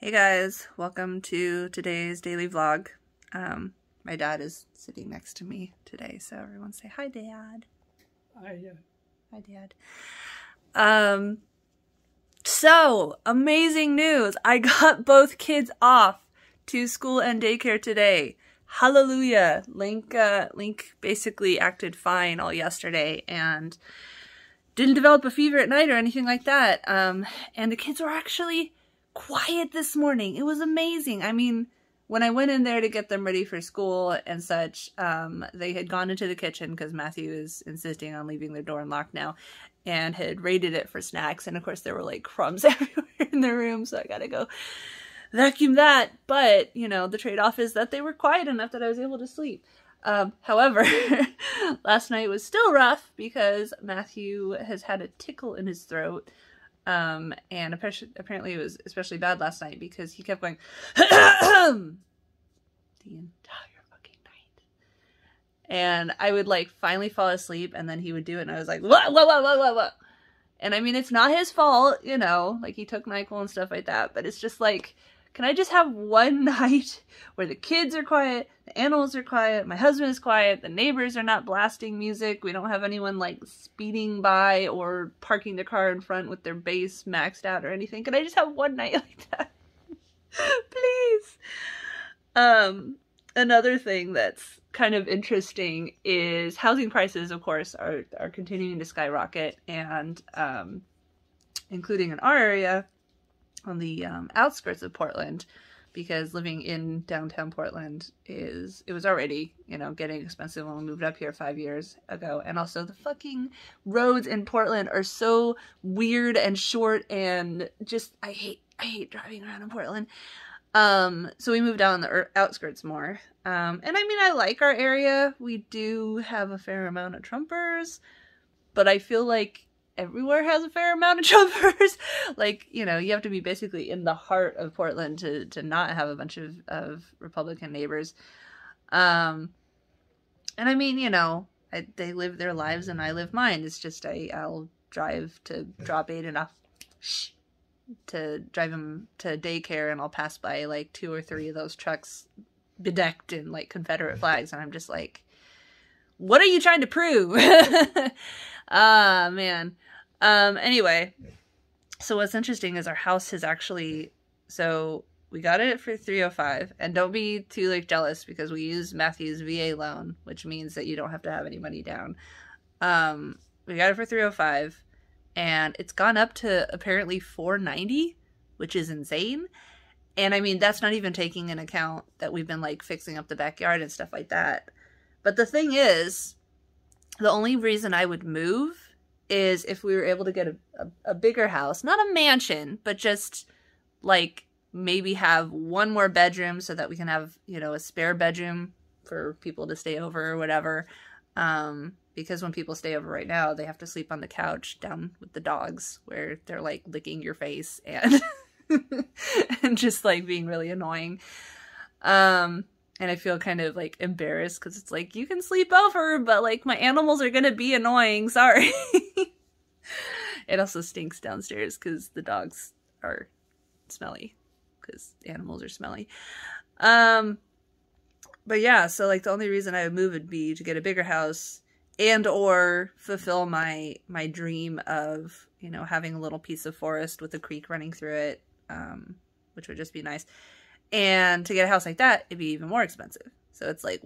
Hey guys, welcome to today's daily vlog. My dad is sitting next to me today, so everyone say hi, Dad. Hi, Hi, Dad. So amazing news! I got both kids off to school and daycare today. Hallelujah! Link basically acted fine all yesterday and didn't develop a fever at night or anything like that. And the kids were actually quiet this morning. It was amazing. I mean, when I went in there to get them ready for school and such, they had gone into the kitchen because Matthew is insisting on leaving their door unlocked now and had raided it for snacks. And of course there were like crumbs everywhere in their room, so I gotta go vacuum that. But, you know, the trade-off is that they were quiet enough that I was able to sleep. However, last night was still rough because Matthew has had a tickle in his throat. And apparently it was especially bad last night because he kept going the entire fucking night. And I would like finally fall asleep and then he would do it and I was like, what? And I mean, it's not his fault, you know, like he took NyQuil and stuff like that, but it's just like, can I just have one night where the kids are quiet, the animals are quiet, my husband is quiet, the neighbors are not blasting music, we don't have anyone like speeding by or parking their car in front with their bass maxed out or anything. Can I just have one night like that? Please. Another thing that's kind of interesting is housing prices, of course, are continuing to skyrocket, and including in our area, on the outskirts of Portland, because living in downtown Portland it was already, you know, getting expensive when we moved up here 5 years ago. And also the fucking roads in Portland are so weird and short and just, I hate driving around in Portland. So we moved down the outskirts more. And I mean, I like our area. We do have a fair amount of Trumpers, but I feel like everywhere has a fair amount of Trumpers. Like, you know, you have to be basically in the heart of Portland to not have a bunch of Republican neighbors. And I mean, you know, they live their lives and I live mine. It's just I'll drive to drop Aiden off to drive him to daycare, and I'll pass by like 2 or 3 of those trucks bedecked in like Confederate flags, and I'm just like, what are you trying to prove? Ah, man. Anyway, so what's interesting is our house has actually, so we got it for $305, and don't be too like jealous because we use Matthew's VA loan, which means that you don't have to have any money down. We got it for $305, and it's gone up to apparently $490, which is insane. And I mean, that's not even taking into account that we've been like fixing up the backyard and stuff like that. But the thing is, the only reason I would move is if we were able to get a bigger house, not a mansion, but just like maybe have one more bedroom so that we can have, you know, a spare bedroom for people to stay over or whatever. Because when people stay over right now, they have to sleep on the couch down with the dogs where they're like licking your face and and just like being really annoying. And I feel kind of like embarrassed because it's like, you can sleep over, but like my animals are gonna be annoying. Sorry. It also stinks downstairs because the dogs are smelly because animals are smelly. But yeah, so like the only reason I would move would be to get a bigger house and or fulfill my dream of, you know, having a little piece of forest with a creek running through it, which would just be nice. And to get a house like that, it'd be even more expensive. So it's like,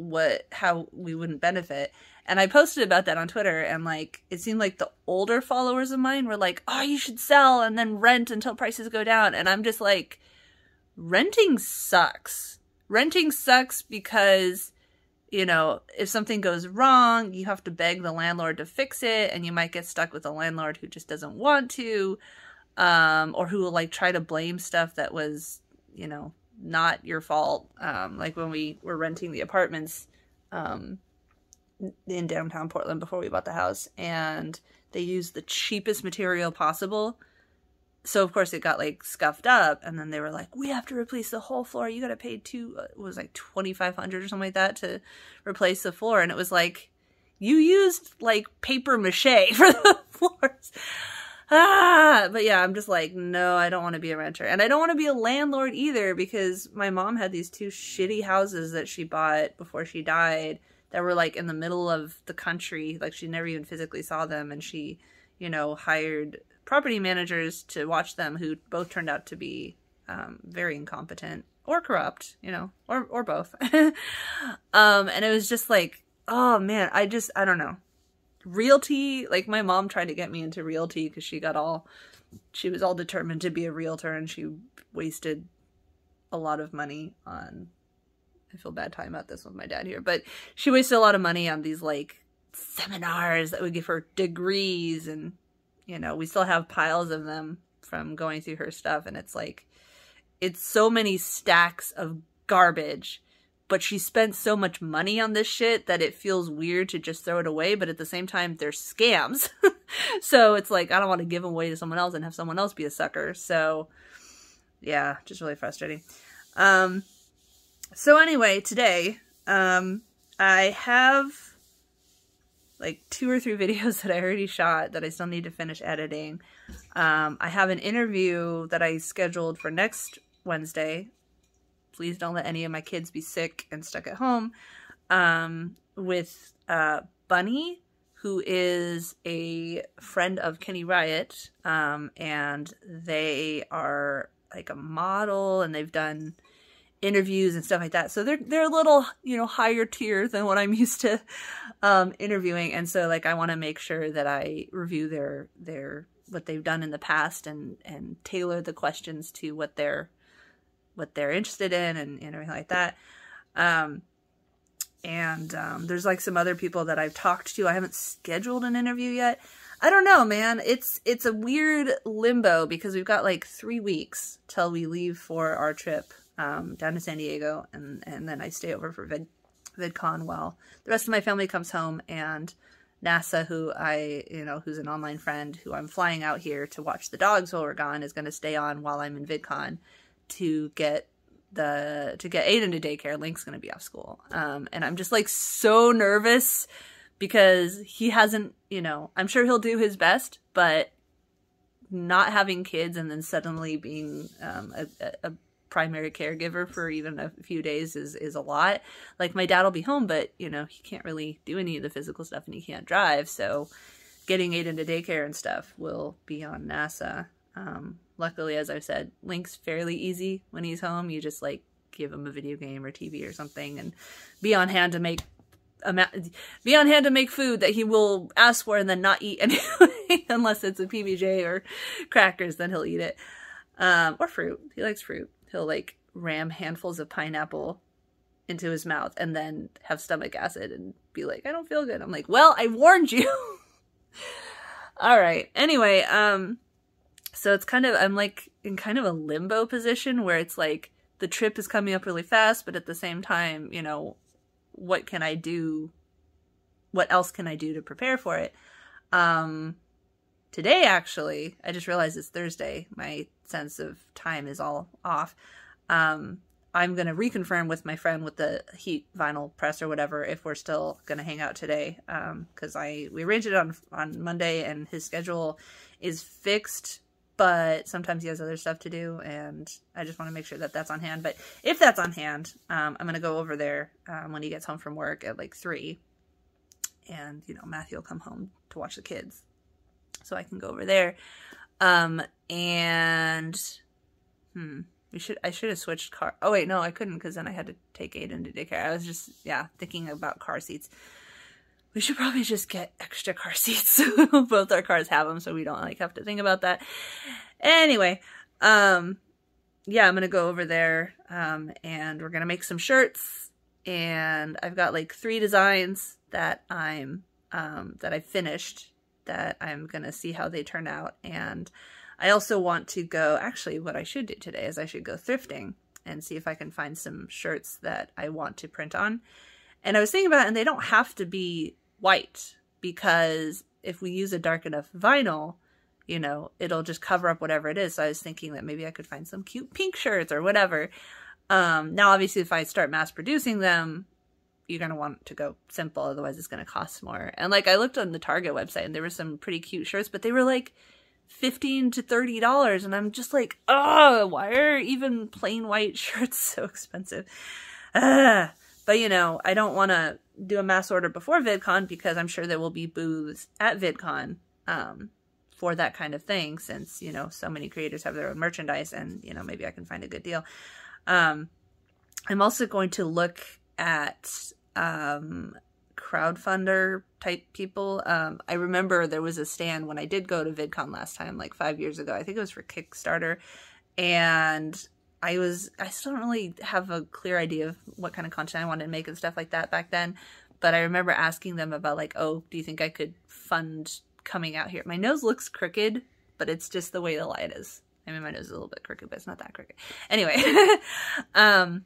how we wouldn't benefit. And I posted about that on Twitter, and like, it seemed like the older followers of mine were like, oh, you should sell and then rent until prices go down. And I'm just like, renting sucks. Renting sucks because, you know, if something goes wrong, you have to beg the landlord to fix it, and you might get stuck with a landlord who just doesn't want to, or who will like try to blame stuff that was, you know, not your fault. Like when we were renting the apartments in downtown Portland before we bought the house, and they used the cheapest material possible. So of course it got like scuffed up, and then they were like, we have to replace the whole floor. You got to pay $2,500 or something like that to replace the floor. And it was like, you used like paper mache for the floors. But yeah, I'm just like, no, I don't want to be a renter. And I don't want to be a landlord either, because my mom had these 2 shitty houses that she bought before she died that were like in the middle of the country. Like she never even physically saw them. And she, you know, hired property managers to watch them, who both turned out to be very incompetent or corrupt, you know, or both. And it was just like, oh man, I don't know. Realty, like my mom tried to get me into realty because she was all determined to be a realtor, and she wasted a lot of money on, I feel bad talking about this with my dad here, but she wasted a lot of money on these like seminars that would give her degrees, and you know, we still have piles of them from going through her stuff, and it's like, it's so many stacks of garbage, but she spent so much money on this shit that it feels weird to just throw it away, but at the same time, they're scams. So it's like, I don't want to give them away to someone else and have someone else be a sucker. So yeah, just really frustrating. So anyway, today, I have like 2 or 3 videos that I already shot that I still need to finish editing. I have an interview that I scheduled for next Wednesday. Please don't let any of my kids be sick and stuck at home. With Bunny, who is a friend of Kenny Riot. And they are like a model, and they've done interviews and stuff like that. So they're a little, you know, higher tier than what I'm used to interviewing. And so like I want to make sure that I review their what they've done in the past, and tailor the questions to what they're interested in, and everything like that. There's like some other people that I've talked to. I haven't scheduled an interview yet. I don't know, man. It's a weird limbo, because we've got like 3 weeks till we leave for our trip down to San Diego, and then I stay over for VidCon while the rest of my family comes home, and NASA, who's an online friend who I'm flying out here to watch the dogs while we're gone, is going to stay on while I'm in VidCon to get Aiden to daycare. Link's going to be off school. And I'm just like so nervous, because he hasn't, you know, I'm sure he'll do his best, but not having kids and then suddenly being a primary caregiver for even a few days is a lot. Like my dad will be home, but you know, he can't really do any of the physical stuff, and he can't drive. So getting Aiden to daycare and stuff will be on NASA. Luckily, as I've said, Link's fairly easy when he's home. You just like give him a video game or TV or something, and be on hand to make food that he will ask for and then not eat anyway, unless it's a PBJ or crackers, then he'll eat it. Or fruit. He likes fruit. He'll like ram handfuls of pineapple into his mouth and then have stomach acid and be like, I don't feel good. I'm like, well, I warned you. All right. Anyway, so it's kind of, I'm like in kind of a limbo position where it's like the trip is coming up really fast, but at the same time, you know, what can I do? What else can I do to prepare for it? Today, actually, I just realized it's Thursday. My sense of time is all off. I'm going to reconfirm with my friend with the heat vinyl press or whatever if we're still going to hang out today. Because we arranged it on Monday, and his schedule is fixed, but sometimes he has other stuff to do, and I just want to make sure that that's on hand. But if that's on hand, I'm going to go over there when he gets home from work at like 3. And, you know, Matthew will come home to watch the kids. So I can go over there. I should have switched car. Oh wait, no, I couldn't, because then I had to take Aiden to daycare. I was just, thinking about car seats. We should probably just get extra car seats. Both our cars have them, so we don't like have to think about that. Anyway, I'm going to go over there, and we're going to make some shirts, and I've got like 3 designs that that I finished, that I'm going to see how they turn out. And I also want to go, actually what I should do today is I should go thrifting and see if I can find some shirts that I want to print on. And I was thinking about it, and they don't have to be white, because if we use a dark enough vinyl, you know, it'll just cover up whatever it is. So I was thinking that maybe I could find some cute pink shirts or whatever. Now, obviously, if I start mass producing them, you're going to want to go simple. Otherwise, it's going to cost more. And like, I looked on the Target website, and there were some pretty cute shirts, but they were like $15 to $30. And I'm just like, oh, why are even plain white shirts so expensive? But, you know, I don't want to do a mass order before VidCon because I'm sure there will be booths at VidCon for that kind of thing, since, you know, so many creators have their own merchandise, and, you know, maybe I can find a good deal. I'm also going to look at crowdfunder type people. I remember there was a stand when I did go to VidCon last time, like 5 years ago. I think it was for Kickstarter, and I still don't really have a clear idea of what kind of content I wanted to make and stuff like that back then. But I remember asking them about, like, oh, do you think I could fund coming out here? My nose looks crooked, but it's just the way the light is. I mean, my nose is a little bit crooked, but it's not that crooked. Anyway, and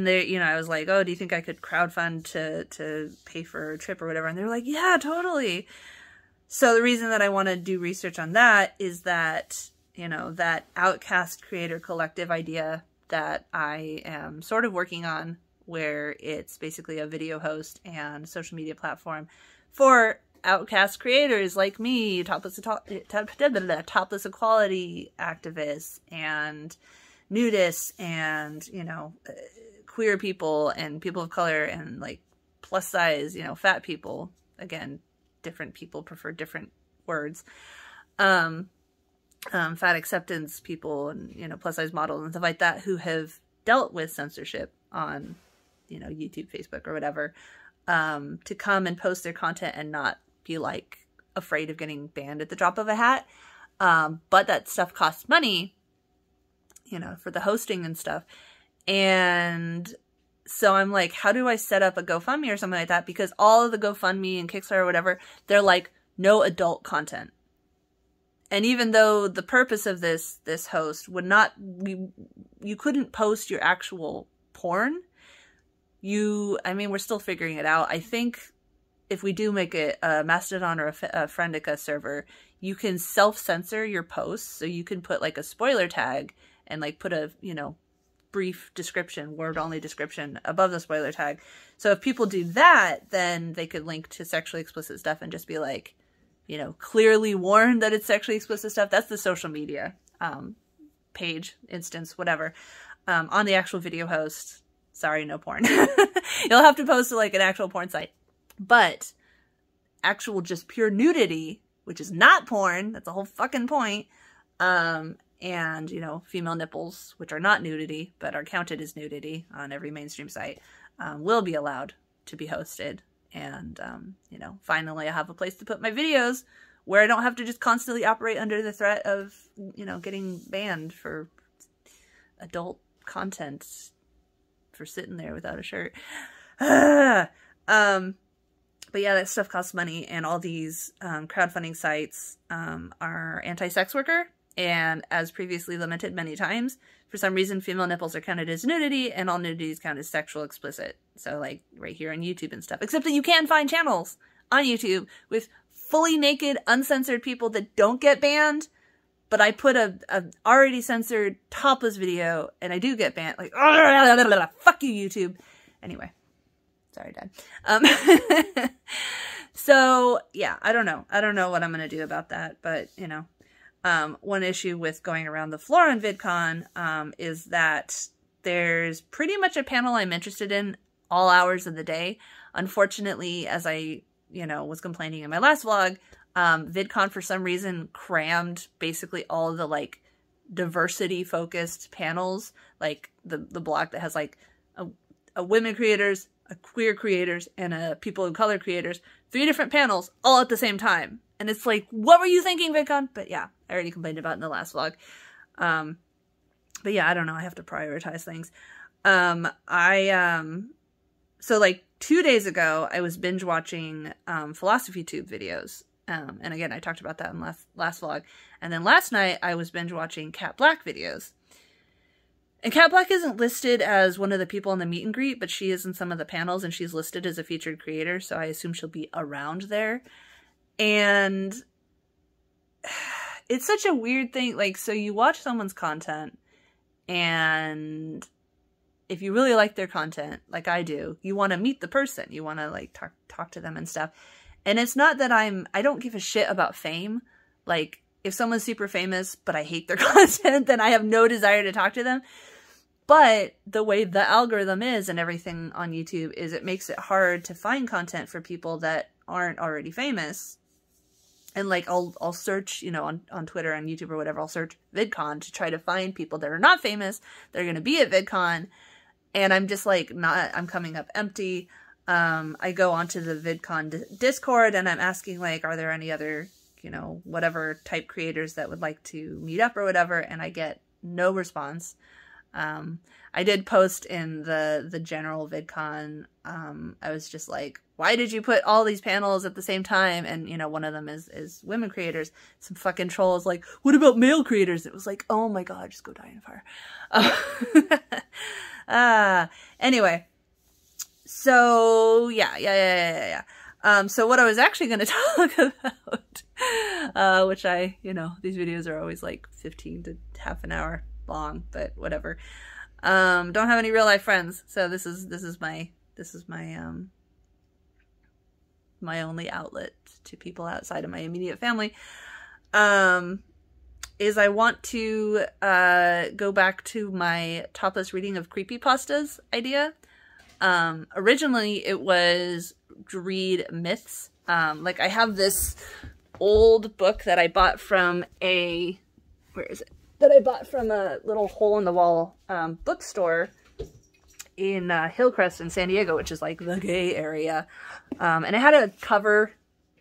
they, you know, I was like, oh, do you think I could crowdfund to pay for a trip or whatever? And they're like, yeah, totally. So the reason that I want to do research on that is that, you know, that outcast creator collective idea that I am sort of working on, where it's basically a video host and social media platform for outcast creators like me, topless equality activists and nudists and, you know, queer people and people of color and, like, plus size, you know, fat people. Again, different people prefer different words. Fat acceptance people and, you know, plus size models and stuff like that, who have dealt with censorship on, you know, YouTube, Facebook, or whatever, to come and post their content and not be, like, afraid of getting banned at the drop of a hat. But that stuff costs money, you know, for the hosting and stuff. And so I'm like, how do I set up a GoFundMe or something like that? Because all of the GoFundMe and Kickstarter or whatever, they're like, no adult content. And even though the purpose of this host would not, you couldn't post your actual porn. I mean, we're still figuring it out. I think if we do make it a Mastodon or a Friendica server, you can self-censor your posts. So you can put, like, a spoiler tag and, like, put a, you know, brief description, word-only description above the spoiler tag. So if people do that, then they could link to sexually explicit stuff and just be like, you know, clearly warned that it's sexually explicit stuff. That's the social media page, instance, whatever. On the actual video host, sorry, no porn. You'll have to post to, like, an actual porn site. But actual just pure nudity, which is not porn, that's the whole fucking point, and, you know, female nipples, which are not nudity, but are counted as nudity on every mainstream site, will be allowed to be hosted. And, you know, finally I have a place to put my videos where I don't have to just constantly operate under the threat of, you know, getting banned for adult content for sitting there without a shirt. But yeah, that stuff costs money, and all these crowdfunding sites are anti-sex worker, and as previously lamented many times, for some reason female nipples are counted as nudity, and all nudity is counted as sexual explicit. So, like, right here on YouTube and stuff. Except that you can find channels on YouTube with fully naked, uncensored people that don't get banned, but I put a already censored topless video, and I do get banned. Like, fuck you, YouTube. Anyway. Sorry, Dad. So, yeah, I don't know. I don't know what I'm going to do about that. But, you know, one issue with going around the floor on VidCon is that there's pretty much a panel I'm interested in all hours of the day. Unfortunately, as I, you know, was complaining in my last vlog, VidCon for some reason crammed basically all of the, like, diversity-focused panels. Like, the block that has, like, a women creators, a queer creators, and a people of color creators. 3 different panels all at the same time. And it's like, what were you thinking, VidCon? But yeah, I already complained about it in the last vlog. But yeah, I don't know. I have to prioritize things. So like 2 days ago, I was binge watching philosophy tube videos. And again, I talked about that in last vlog. And then last night, I was binge watching Cat Black videos. And Cat Black isn't listed as one of the people in the meet and greet, but she is in some of the panels, and she's listed as a featured creator, so I assume she'll be around there. And it's such a weird thing. Like, so you watch someone's content, and if you really like their content, like I do, you want to meet the person. You want to, like, talk to them and stuff. And it's not that I don't give a shit about fame. Like, if someone's super famous, but I hate their content, then I have no desire to talk to them. But the way the algorithm is and everything on YouTube is it makes it hard to find content for people that aren't already famous. And like, I'll search, you know, on Twitter and YouTube or whatever, I'll search VidCon to try to find people that are not famous, that are going to be at VidCon. And I'm just like, I'm coming up empty. I go onto the VidCon Discord and I'm asking like, are there any other, you know, whatever type creators that would like to meet up or whatever. And I get no response. I did post in the general VidCon, I was just like, why did you put all these panels at the same time? And, you know, one of them is women creators. Some fucking trolls like, what about male creators? It was like, oh my God, just go die in fire. Anyway, so yeah. So what I was actually going to talk about, which you know, these videos are always like 15 to half an hour long, but whatever. Don't have any real life friends, so this is my my only outlet to people outside of my immediate family. Is I want to go back to my topless reading of creepypastas idea. Originally it was to read myths. Like I have this old book that I bought from a, where is it? That I bought from a little hole-in-the-wall bookstore in Hillcrest in San Diego, which is like the gay area. And it had a cover,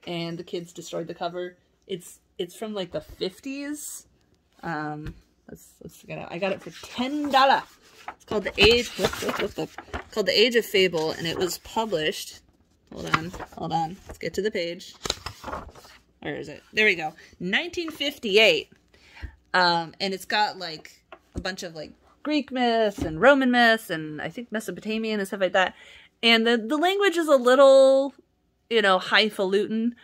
and the kids destroyed the cover. It's from like the 50s. Let's get out. I got it for $10. It's called The Age. It's called The Age of Fable, and it was published. Hold on. Let's get to the page. Where is it? There we go. 1958. And it's got like a bunch of like Greek myths and Roman myths and I think Mesopotamian and stuff like that. And the language is a little, you know, highfalutin,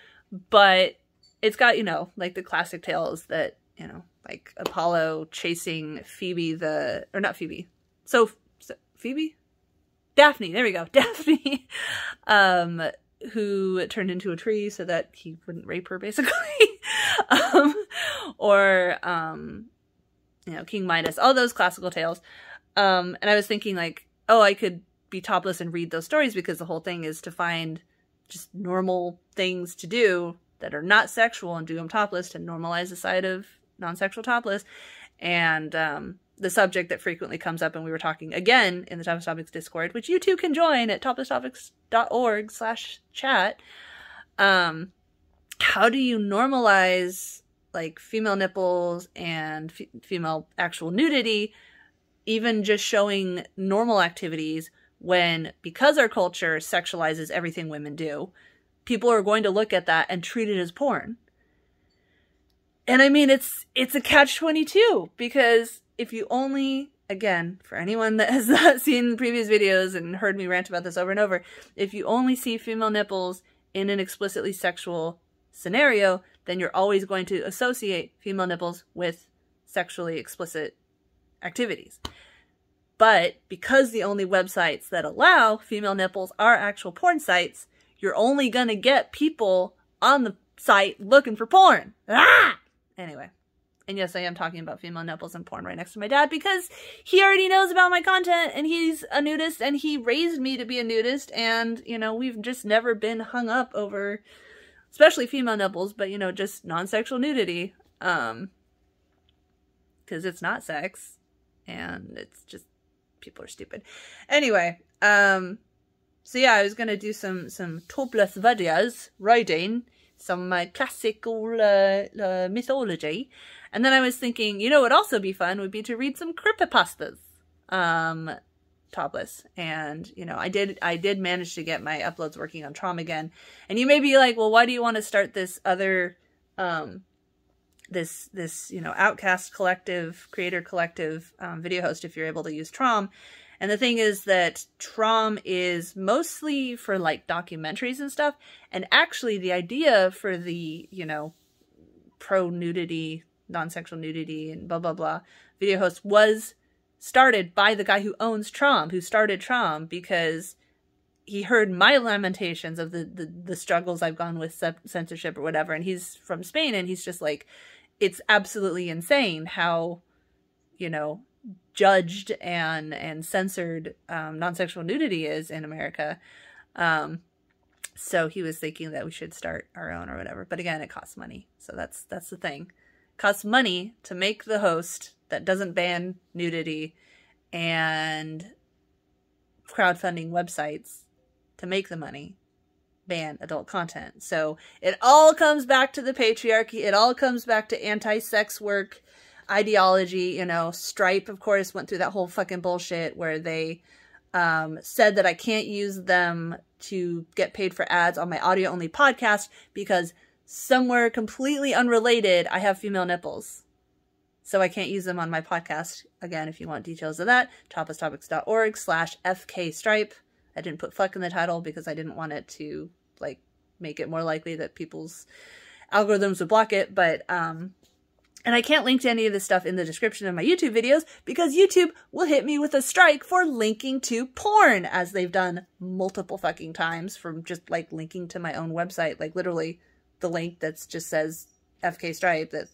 but it's got, you know, like the classic tales that, you know, like Apollo chasing Phoebe or not Phoebe. So Phoebe? Daphne, there we go. Daphne, who turned into a tree so that he wouldn't rape her, basically. Or, you know, King Midas, all those classical tales. And I was thinking like, oh, I could be topless and read those stories because the whole thing is to find just normal things to do that are not sexual and do them topless to normalize the side of non-sexual topless. And the subject that frequently comes up, and we were talking again in the Topless Topics Discord, which you too can join at toplesstopics.org/chat. How do you normalize like female nipples and female actual nudity, even just showing normal activities when, because our culture sexualizes everything women do, people are going to look at that and treat it as porn. And I mean, it's a catch-22, because if you only, again, for anyone that has not seen previous videos and heard me rant about this over and over, if you only see female nipples in an explicitly sexual scenario, then you're always going to associate female nipples with sexually explicit activities. But because the only websites that allow female nipples are actual porn sites, you're only going to get people on the site looking for porn. Ah! Anyway. And yes, I am talking about female nipples and porn right next to my dad because he already knows about my content and he's a nudist and he raised me to be a nudist, and, you know, we've just never been hung up over, especially female nipples, but, you know, just non-sexual nudity. Because it's not sex and it's just, people are stupid. Anyway, so yeah, I was going to do some topless videos, reading some classical mythology. And then I was thinking, you know what would also be fun would be to read some creepypastas, topless. And, you know, I did manage to get my uploads working on Trom again. And you may be like, well, why do you want to start this other, this, you know, outcast collective, creator collective, video host if you're able to use Trom? And the thing is that Trom is mostly for like documentaries and stuff. And actually the idea for the, you know, pro-nudity, non-sexual nudity and blah, blah, blah video host was started by the guy who owns Trom, who started Trom, because he heard my lamentations of the struggles I've gone with censorship or whatever, and he's from Spain, and he's just like, it's absolutely insane how, you know, judged and censored non-sexual nudity is in America. So he was thinking that we should start our own or whatever. But again, it costs money. So that's the thing. It costs money to make the host that doesn't ban nudity and crowdfunding websites to make the money ban adult content. So it all comes back to the patriarchy. It all comes back to anti-sex work ideology. You know, Stripe, of course, went through that whole fucking bullshit where they said that I can't use them to get paid for ads on my audio only podcast because somewhere completely unrelated, I have female nipples. So I can't use them on my podcast. Again, if you want details of that, toplesstopics.org/FKStripe. I didn't put fuck in the title because I didn't want it to, like, make it more likely that people's algorithms would block it. But, and I can't link to any of this stuff in the description of my YouTube videos because YouTube will hit me with a strike for linking to porn, as they've done multiple fucking times, from just, like, linking to my own website. Like, literally the link that's just says FK Stripe that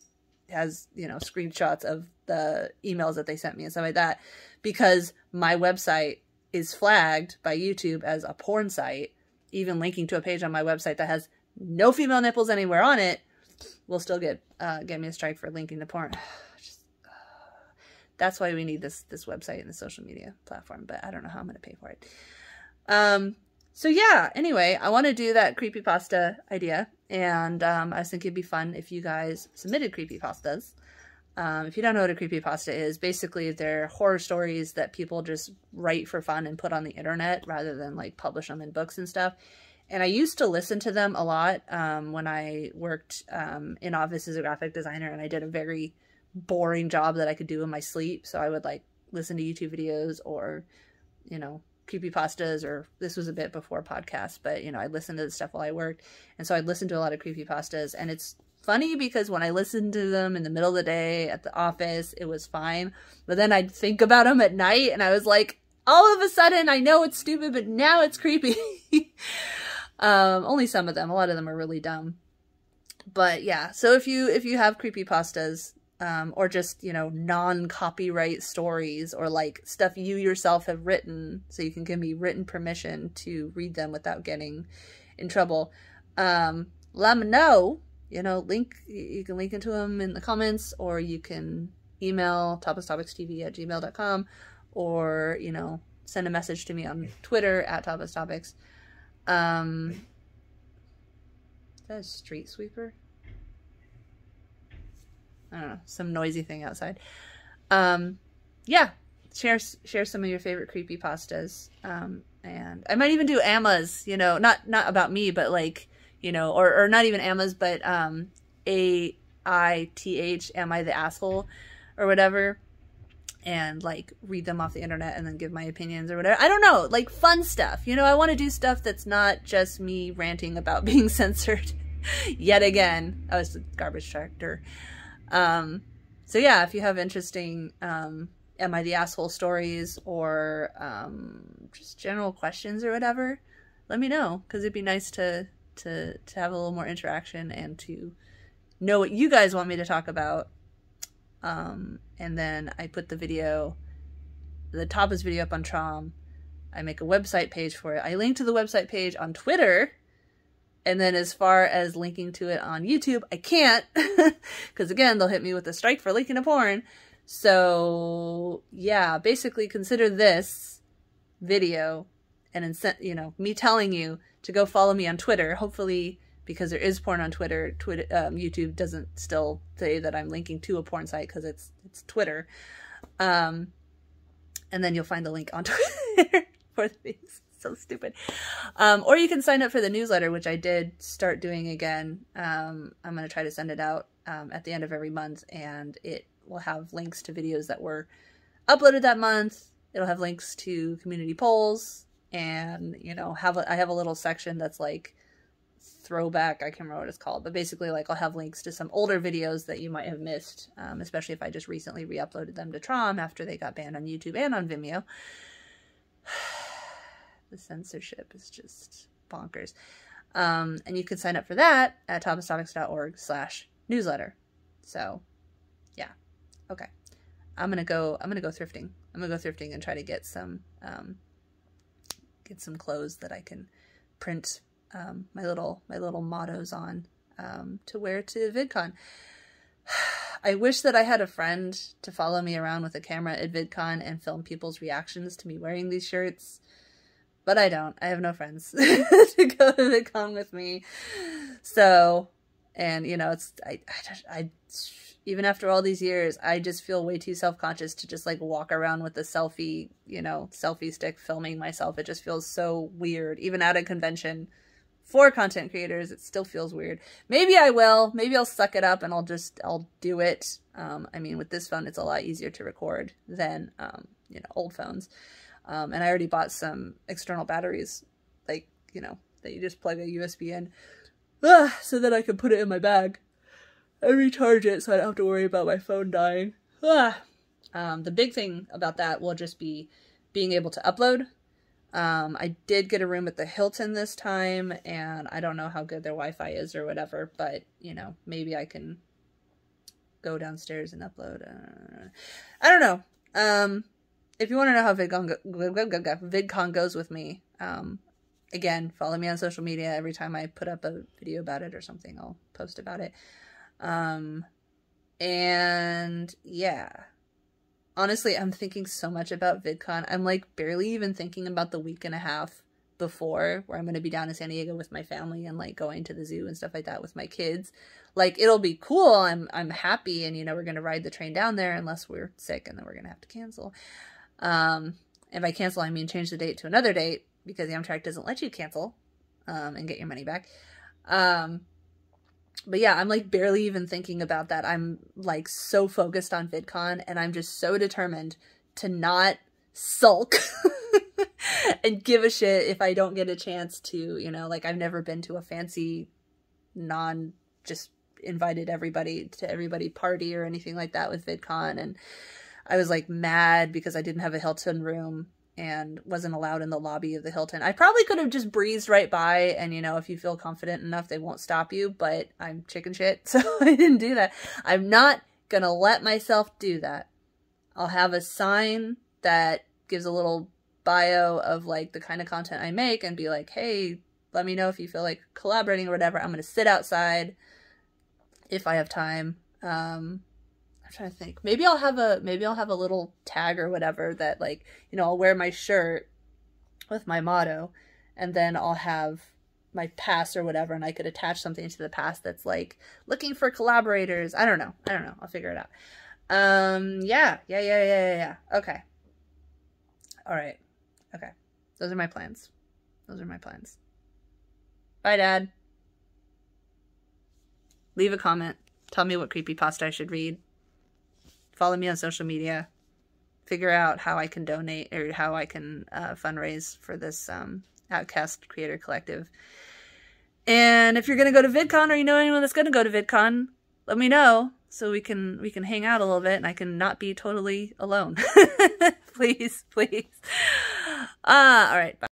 has, you know, screenshots of the emails that they sent me and stuff like that, because my website is flagged by YouTube as a porn site. Even linking to a page on my website that has no female nipples anywhere on it will still get me a strike for linking to porn. That's why we need this website and the social media platform, but I don't know how I'm going to pay for it. So yeah, anyway, I want to do that creepypasta idea, and I was thinking it'd be fun if you guys submitted creepypastas. If you don't know what a creepypasta is, basically they're horror stories that people just write for fun and put on the internet rather than, like, publish them in books and stuff. And I used to listen to them a lot when I worked in office as a graphic designer, and I did a very boring job that I could do in my sleep. So I would, like, listen to YouTube videos or, you know, creepypastas, or this was a bit before podcasts, but, you know, I'd listen to the stuff while I worked. And so I'd listen to a lot of creepypastas, and it's funny because when I listened to them in the middle of the day at the office, it was fine. But then I'd think about them at night, and I was like, all of a sudden, I know it's stupid, but now it's creepy. Only some of them. A lot of them are really dumb. But yeah, so if you have creepypastas, or just, you know, non-copyright stories, or like stuff you yourself have written, so you can give me written permission to read them without getting in trouble, let me know. You know, you can link into them in the comments, or you can email toplesstopicstv@gmail.com, or, you know, send a message to me on Twitter @toplesstopics. Is that a street sweeper? I don't know, some noisy thing outside. Yeah, share some of your favorite creepypastas. And I might even do Amma's, you know, not about me, but, like, you know, or not even Amma's, but AITH, am I the asshole, or whatever, and, like, read them off the internet and then give my opinions or whatever. I don't know, like, fun stuff. You know, I want to do stuff that's not just me ranting about being censored yet again. Oh, it's the garbage tractor. So yeah, if you have interesting, am I the asshole stories, or, just general questions or whatever, let me know, because it'd be nice to have a little more interaction and to know what you guys want me to talk about. And then I put the topless video up on Trom. I make a website page for it. I link to the website page on Twitter. And then as far as linking to it on YouTube, I can't, because again, they'll hit me with a strike for linking to porn. So yeah, basically consider this video and, you know, me telling you to go follow me on Twitter. Hopefully, because there is porn on Twitter, YouTube doesn't still say that I'm linking to a porn site, because it's Twitter. And then you'll find the link on Twitter for these. So stupid. Or you can sign up for the newsletter, which I did start doing again. I'm going to try to send it out at the end of every month, and it will have links to videos that were uploaded that month. It'll have links to community polls, and, you know, I have a little section that's like throwback. I can't remember what it's called, but basically, like, I'll have links to some older videos that you might have missed, especially if I just recently re-uploaded them to Trom after they got banned on YouTube and on Vimeo. The censorship is just bonkers. And you can sign up for that at toplesstopics.org/newsletter. So, yeah. Okay. I'm gonna go thrifting. I'm gonna go thrifting and try to get some clothes that I can print my little mottos on to wear to VidCon. I wish that I had a friend to follow me around with a camera at VidCon and film people's reactions to me wearing these shirts. But I don't. I have no friends to go to VidCon with me. So, and you know, it's, I even after all these years, I just feel way too self-conscious to just like walk around with a selfie, you know, selfie stick filming myself. It just feels so weird. Even at a convention for content creators, it still feels weird. Maybe I will. Maybe I'll suck it up and I'll do it. I mean, with this phone, it's a lot easier to record than, you know, old phones. And I already bought some external batteries, like, you know, that you just plug a USB in, so that I can put it in my bag and recharge it so I don't have to worry about my phone dying. The big thing about that will just be being able to upload. I did get a room at the Hilton this time, and I don't know how good their Wi-Fi is or whatever, but, you know, maybe I can go downstairs and upload. I don't know. If you want to know how VidCon goes with me, again, follow me on social media. Every time I put up a video about it or something, I'll post about it. And yeah, honestly, I'm thinking so much about VidCon. I'm like barely even thinking about the week and a half before, where I'm going to be down in San Diego with my family and like going to the zoo and stuff like that with my kids. Like, it'll be cool. I'm happy. And, you know, we're going to ride the train down there unless we're sick, and then we're going to have to cancel. If I cancel, I mean change the date to another date, because Amtrak doesn't let you cancel, and get your money back. But yeah, I'm like barely even thinking about that. I'm like so focused on VidCon, and I'm just so determined to not sulk and give a shit if I don't get a chance to, you know, like I've never been to a fancy just invited everybody to everybody party or anything like that with VidCon. And I was like mad because I didn't have a Hilton room and wasn't allowed in the lobby of the Hilton. I probably could have just breezed right by, and, you know, if you feel confident enough, they won't stop you, but I'm chicken shit, so I didn't do that. I'm not gonna let myself do that. I'll have a sign that gives a little bio of like the kind of content I make and be like, hey, let me know if you feel like collaborating or whatever. I'm gonna sit outside if I have time. I'm trying to think. Maybe I'll have a little tag or whatever that, like, you know, I'll wear my shirt with my motto, and then I'll have my pass or whatever, and I could attach something to the pass that's like looking for collaborators. I don't know. I'll figure it out. Yeah. Okay. All right. Okay. Those are my plans. Bye, Dad. Leave a comment. Tell me what creepypasta I should read. Follow me on social media. Figure out how I can donate, or how I can fundraise for this Outcast Creator Collective. And if you're gonna go to VidCon, or you know anyone that's gonna go to VidCon, let me know so we can hang out a little bit and I can not be totally alone. Please. All right. Bye.